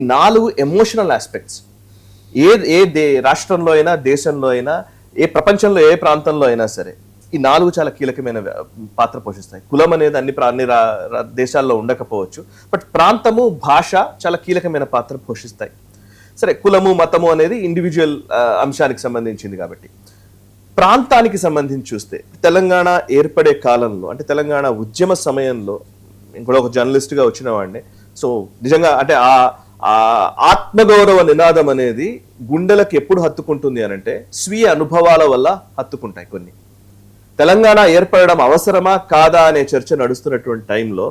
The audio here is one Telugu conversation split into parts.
4 ఎమోషనల్ ఆస్పెక్ట్స్ రాష్ట్రంలో అయినా, దేశంలో అయినా, ఏ ప్రపంచంలో ఏ ప్రాంతంలో అయినా సరే ఈ 4 చాలా కీలకమైన పాత్ర పోషిస్తాయి. కులం అనేది అన్ని దేశాల్లో ఉండకపోవచ్చు, బట్ ప్రాంతము, భాష చాలా కీలకమైన పాత్ర పోషిస్తాయి. సరే, కులము మతము అనేది ఇండివిజువల్ అంశానికి సంబంధించింది కాబట్టి ప్రాంతానికి సంబంధించి చూస్తే తెలంగాణ ఏర్పడే కాలంలో, అంటే తెలంగాణ ఉద్యమ సమయంలో, ఇంకొక ఒక జర్నలిస్ట్గా వచ్చిన వాడిని. సో నిజంగా అంటే ఆ ఆత్మగౌరవ నినాదం అనేది గుండెలకు ఎప్పుడు హత్తుకుంటుంది అని అంటే స్వీయ అనుభవాల వల్ల హత్తుకుంటాయి. కొన్ని తెలంగాణ ఏర్పడడం అవసరమా కాదా అనే చర్చ నడుస్తున్నటువంటి టైంలో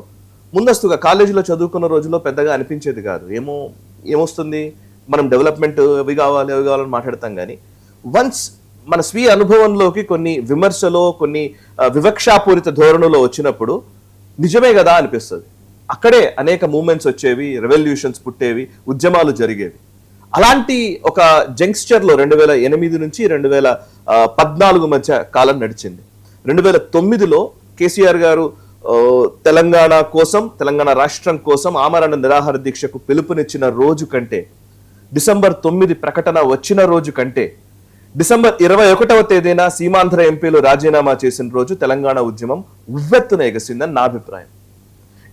ముందస్తుగా కాలేజీలో చదువుకున్న రోజుల్లో పెద్దగా అనిపించేది కాదు. ఏమొస్తుంది, మనం డెవలప్మెంట్ అవి కావాలని మాట్లాడతాం. కానీ వన్స్ మన స్వీయ అనుభవంలోకి కొన్ని విమర్శలో, కొన్ని వివక్షాపూరిత ధోరణులో వచ్చినప్పుడు నిజమే కదా అనిపిస్తుంది. అక్కడే అనేక మూమెంట్స్ వచ్చేవి, రెవల్యూషన్స్ పుట్టేవి, ఉద్యమాలు జరిగేవి. అలాంటి ఒక జంక్స్చర్లో 2008 నుంచి 2014 మధ్య కాలం నడిచింది. 2009లో కేసీఆర్ గారు తెలంగాణ కోసం, తెలంగాణ రాష్ట్రం కోసం ఆమరణ నిరాహార దీక్షకు పిలుపునిచ్చిన రోజు కంటే, డిసెంబర్ 9 ప్రకటన వచ్చిన రోజు కంటే, డిసెంబర్ 21వ తేదీన సీమాంధ్ర ఎంపీలు రాజీనామా చేసిన రోజు తెలంగాణ ఉద్యమం ఉవ్వెత్తున ఎగసిందని నా అభిప్రాయం.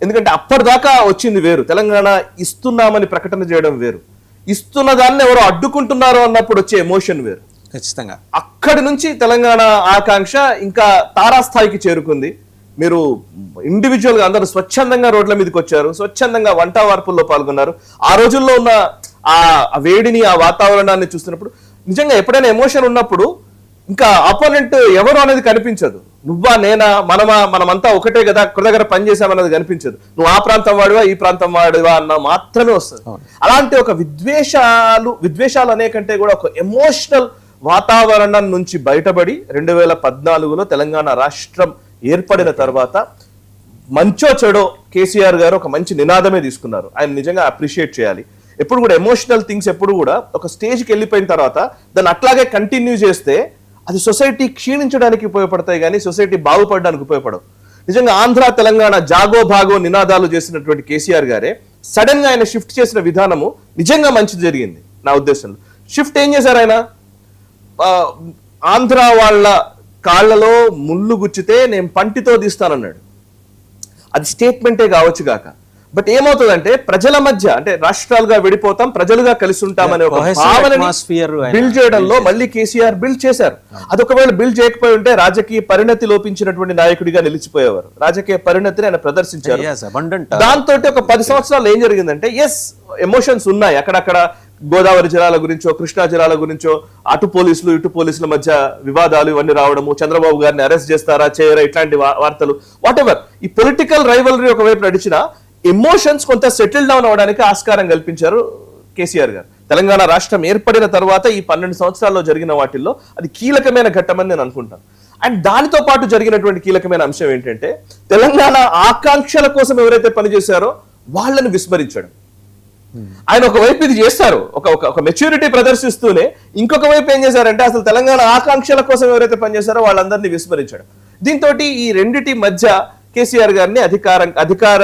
ఎందుకంటే అప్పటిదాకా వచ్చింది వేరు, తెలంగాణ ఇస్తున్నామని ప్రకటన చేయడం వేరు, ఇస్తున్న దాన్ని ఎవరో అడ్డుకుంటున్నారో అన్నప్పుడు వచ్చే ఎమోషన్ వేరు. ఖచ్చితంగా అక్కడి నుంచి తెలంగాణ ఆకాంక్ష ఇంకా తారాస్థాయికి చేరుకుంది. మీరు ఇండివిజువల్ గా అందరూ స్వచ్ఛందంగా రోడ్ల మీదకి వచ్చారు, స్వచ్ఛందంగా వంట వార్పుల్లో పాల్గొన్నారు. ఆ రోజుల్లో ఉన్న ఆ వేడిని, ఆ వాతావరణాన్ని చూస్తున్నప్పుడు నిజంగా ఎప్పుడైనా ఎమోషన్ ఉన్నప్పుడు ఇంకా అపోనెంట్ ఎవరు అనేది కనిపించదు. నువ్వా, నేనా, మనమంతా ఒకటే కదా, ఒక దగ్గర పనిచేసామన్నది కనిపించదు. నువ్వు ఆ ప్రాంతం వాడివా, ఈ ప్రాంతం వాడివా అన్న మాత్రమే వస్తుంది. అలాంటి ఒక విద్వేషాలు అనే కంటే కూడా ఒక ఎమోషనల్ వాతావరణం నుంచి బయటపడి 2014లో తెలంగాణ రాష్ట్రం ఏర్పడిన తర్వాత మంచో చెడో కేసీఆర్ గారు ఒక మంచి నినాదమే తీసుకున్నారు. ఆయన నిజంగా అప్రిషియేట్ చేయాలి. ఎప్పుడు కూడా ఎమోషనల్ థింగ్స్ ఎప్పుడు కూడా ఒక స్టేజ్కి వెళ్ళిపోయిన తర్వాత దాన్ని అట్లాగే కంటిన్యూ చేస్తే అది సొసైటీ క్షీణించడానికి ఉపయోగపడతాయి, కానీ సొసైటీ బాగుపడడానికి ఉపయోగపడవు. నిజంగా ఆంధ్ర తెలంగాణ జాగో భాగో నినాదాలు చేసినటువంటి కేసీఆర్ గారే సడన్ గా ఆయన షిఫ్ట్ చేసిన విధానము నిజంగా మంచి జరిగింది నా ఉద్దేశంలో. షిఫ్ట్ ఏం చేశారు ఆయన, ఆంధ్ర వాళ్ళ కాళ్లలో ముళ్ళు గుచ్చితే నేను పంటితో తీస్తానన్నాడు. అది స్టేట్మెంటే కావచ్చు కాక, బట్ ఏమవుతుందంటే ప్రజల మధ్య, అంటే రాష్ట్రాలుగా విడిపోతాం, ప్రజలుగా కలిసి ఉంటామనే ఒక భావనని బిల్డ్ చేయడంలో మళ్ళీ కేసీఆర్ బిల్డ్ చేశారు. అది ఒకవేళ బిల్డ్ చేయకపోయి ఉంటే రాజకీయ పరిణతి లోపించినటువంటి నాయకుడిగా నిలిచిపోయేవారు. రాజకీయ పరిణతిని ఆయన ప్రదర్శించారు. దాంతో ఒక 10 సంవత్సరాలు ఏం జరిగిందంటే, ఎస్ ఎమోషన్స్ ఉన్నాయి అక్కడక్కడ, గోదావరి జిల్లాల గురించో, కృష్ణా జిల్లాల గురించో, అటు పోలీసులు ఇటు పోలీసుల మధ్య వివాదాలు ఇవన్నీ రావడము, చంద్రబాబు గారిని అరెస్ట్ చేస్తారా చేయరా ఇట్లాంటి వార్తలు, వాట్ ఎవర్. ఈ పొలిటికల్ రైవలరీ ఒకవైపు నడిచిన ఎమోషన్స్ కొంత సెటిల్ డౌన్ అవడానికి ఆస్కారం కల్పించారు కేసీఆర్ గారు. తెలంగాణ రాష్ట్రం ఏర్పడిన తర్వాత ఈ 12 సంవత్సరాల్లో జరిగిన వాటిల్లో అది కీలకమైన ఘట్టమని నేను అనుకుంటాను. అండ్ దానితో పాటు జరిగినటువంటి కీలకమైన అంశం ఏంటంటే, తెలంగాణ ఆకాంక్షల కోసం ఎవరైతే పనిచేశారో వాళ్ళని విస్మరించడం. ఆయన ఒకవైపు ఇది చేస్తారు, ఒక మెచ్యూరిటీ ప్రదర్శిస్తూనే, ఇంకొక వైపు ఏం చేశారంటే అసలు తెలంగాణ ఆకాంక్షల కోసం ఎవరైతే పనిచేశారో వాళ్ళందరినీ విస్మరించడం. దీంతో ఈ రెండిటి మధ్య కేసీఆర్ గారిని అధికార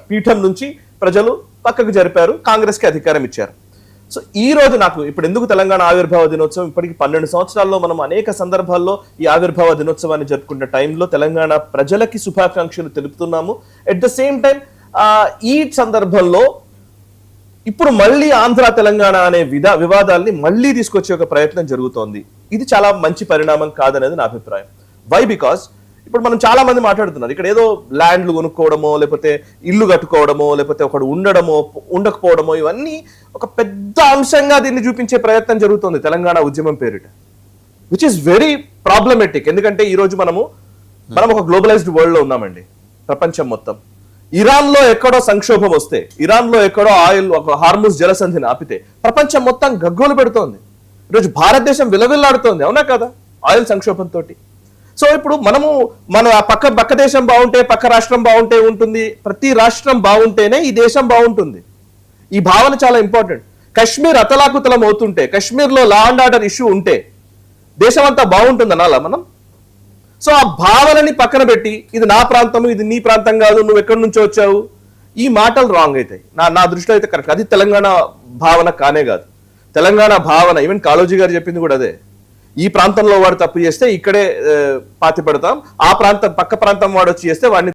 పీఠం నుంచి ప్రజలు పక్కకు జరిపారు, కాంగ్రెస్ కి అధికారం ఇచ్చారు. సో ఈ రోజు నాకు ఇప్పుడు ఎందుకు తెలంగాణ ఆవిర్భావ దినోత్సవం, ఇప్పటికి 12 సంవత్సరాల్లో మనం అనేక సందర్భాల్లో ఈ ఆవిర్భావ దినోత్సవాన్ని జరుపుకున్న టైంలో తెలంగాణ ప్రజలకి శుభాకాంక్షలు తెలుపుతున్నాము. ఎట్ ద సేమ్ టైం ఈ సందర్భంలో ఇప్పుడు మళ్ళీ ఆంధ్ర తెలంగాణ అనే వివాదాల్ని మళ్ళీ తీసుకొచ్చే ఒక ప్రయత్నం జరుగుతోంది. ఇది చాలా మంచి పరిణామం కాదనేది నా అభిప్రాయం. వై? బికాస్ ఇప్పుడు మనం చాలా మంది మాట్లాడుతున్నారు, ఇక్కడ ఏదో ల్యాండ్లు కొనుక్కోవడమో, లేకపోతే ఇల్లు కట్టుకోవడమో, లేకపోతే ఒకడు ఉండడమో ఉండకపోవడమో, ఇవన్నీ ఒక పెద్ద అంశంగా దీన్ని చూపించే ప్రయత్నం జరుగుతుంది తెలంగాణ ఉద్యమం పేరిట, విచ్ ఇస్ వెరీ ప్రాబ్లమెటిక్. ఎందుకంటే ఈ రోజు మనం ఒక గ్లోబలైజ్డ్ వరల్డ్ లో ఉన్నామండి. ప్రపంచం మొత్తం ఇరాన్ లో ఎక్కడో సంక్షోభం వస్తే, ఇరాన్ లో ఎక్కడో ఆయిల్ ఒక హార్ముజ్ జలసంధిని ఆపితే ప్రపంచం మొత్తం గగ్గోలు పెడుతోంది. ఈరోజు భారతదేశం విలవిల్లాడుతోంది, అవునా కదా, ఆయిల్ సంక్షోభంతో. సో ఇప్పుడు మన పక్క దేశం బాగుంటే పక్క రాష్ట్రం బాగుంటే ఉంటుంది, ప్రతి రాష్ట్రం బాగుంటేనే ఈ దేశం బాగుంటుంది. ఈ భావన చాలా ఇంపార్టెంట్. కశ్మీర్ అతలాకుతలం అవుతుంటే, కశ్మీర్ లో లా అండ్ ఆర్డర్ ఇష్యూ ఉంటే దేశం అంతా బాగుంటుందన్నా మనం. సో ఆ భావనని పక్కన పెట్టి ఇది నా ప్రాంతం, ఇది నీ ప్రాంతం కాదు, నువ్వు ఎక్కడి నుంచో వచ్చావు, ఈ మాటలు రాంగ్ అవుతాయి. నా దృష్టిలో అయితే కరెక్ట్. అది తెలంగాణ భావన కానే కాదు. తెలంగాణ భావన ఈవెన్ కాళోజీ గారు చెప్పింది కూడా అదే. ఈ ప్రాంతంలో వాడు తప్పు చేస్తే ఇక్కడే పాతి పెడతాం, ఆ ప్రాంతం పక్క ప్రాంతం వాడు వచ్చి చేస్తే వాడిని